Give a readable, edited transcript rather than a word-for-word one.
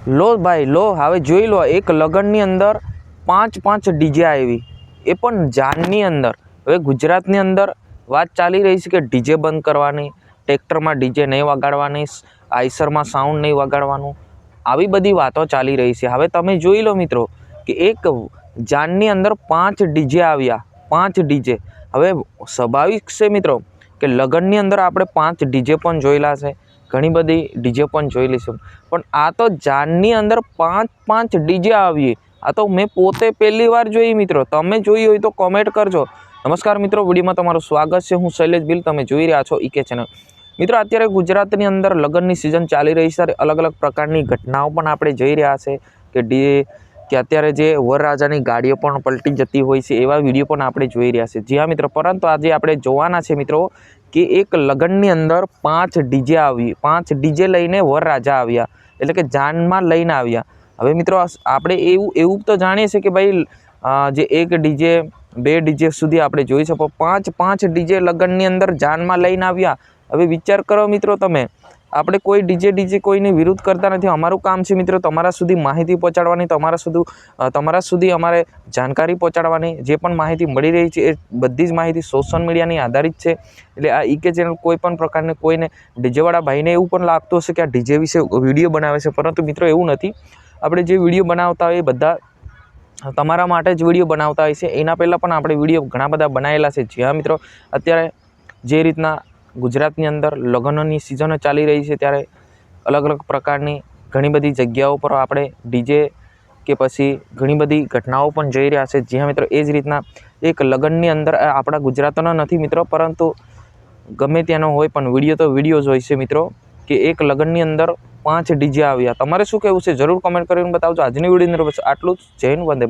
લો ભાઈ લો, હવે જોઈ લો, એક લગ્નની અંદર 5 ડીજે આવી, એ પણ જાનની અંદર. હવે ગુજરાતની અંદર વાત ચાલી રહી છે કે ડીજે બંધ કરવાની, ટ્રેક્ટરમાં ડીજે નહીં વગાડવાની, આઈસરમાં સાઉન્ડ નહીં વગાડવાનું, આવી બધી વાતો ચાલી રહી છે. હવે તમે જોઈ લો મિત્રો કે એક જાનની અંદર 5 ડીજે આવ્યા, 5 ડીજે. હવે સ્વાભાવિક છે મિત્રો કે લગ્નની અંદર આપણે 5 ડીજે પણ જોયેલા છે, ઘણી બધી ડીજે પણ જોઈ લઈશું, પણ આ તો જાનની અંદર 5 ડીજે આવી. આ તો મેં પોતે પહેલી વાર જોઈ મિત્રો. તમે જોઈ હોય તો કોમેન્ટ કરજો. નમસ્કાર મિત્રો, વિડીયોમાં તમારું સ્વાગત છે. હું શૈલેષ ભીલ, તમે જોઈ રહ્યા છો ઈકે ચેનલ. મિત્રો, અત્યારે ગુજરાતની અંદર લગ્નની સિઝન ચાલી રહી છે. અલગ અલગ પ્રકારની ઘટનાઓ પણ આપણે જોઈ રહ્યા છે કે અત્યારે જે વરરાજાની ગાડીઓ પણ પલટી જતી હોય છે, એવા વિડીયો પણ આપણે જોઈ રહ્યા છે. જી હા મિત્રો, પરંતુ આજે આપણે જોવાના છે મિત્રો કે એક લગ્નની અંદર 5 ડીજે આવી, 5 ડીજે લઈને વરરાજા આવ્યા, એટલે કે જાનમાં લઈને આવ્યા. હવે મિત્રો, આપણે એવું તો જાણીએ છીએ કે ભાઈ જે એક ડીજે 2 ડીજે સુધી આપણે જોઈ શકો, 5 ડીજે લગ્નની અંદર જાનમાં લઈને આવ્યા. હવે વિચાર કરો મિત્રો તમે, આપણે કોઈ ડીજે કોઈની વિરુદ્ધ કરતા નથી. અમારું કામ છે મિત્રો તમારા સુધી માહિતી પહોંચાડવાની, તમારા સુધી અમારે જાણકારી પહોંચાડવાની. જે પણ માહિતી મળી રહી છે એ બધી જ માહિતી સોશિયલ મીડિયાની આધારિત છે. એટલે આ ઈકે ચેનલ કોઈ પણ પ્રકારને કોઈને ડીજેવાળા ભાઈને એવું પણ લાગતું હશે કે આ ડીજે વિશે વિડીયો બનાવે છે, પરંતુ મિત્રો એવું નથી. આપણે જે વિડીયો બનાવતા હોય એ બધા તમારા માટે જ વિડીયો બનાવતા હોય છે. એના પહેલાં પણ આપણે વિડીયો ઘણા બધા બનાવેલા છે. જ્યાં મિત્રો અત્યારે જે રીતના ગુજરાતની અંદર લગ્નની સિઝનો ચાલી રહી છે, ત્યારે અલગ અલગ પ્રકારની ઘણી બધી જગ્યાઓ પર આપણે ડીજે કે પછી ઘણી બધી ઘટનાઓ પણ જોઈ રહ્યા છે. જ્યાં મિત્રો એ જ રીતના એક લગ્નની અંદર આપણા ગુજરાતનો નથી મિત્રો, પરંતુ ગમે ત્યાંનો હોય પણ વિડીયો તો વિડીયો જ હોય છે મિત્રો, કે એક લગ્નની અંદર 5 ડીજે આવ્યા. તમારે શું કહેવું છે જરૂર કોમેન્ટ કરીને બતાવજો. આજની વિડીયોની અંદર બસ આટલું જ. જય હિન્દ, વંદે.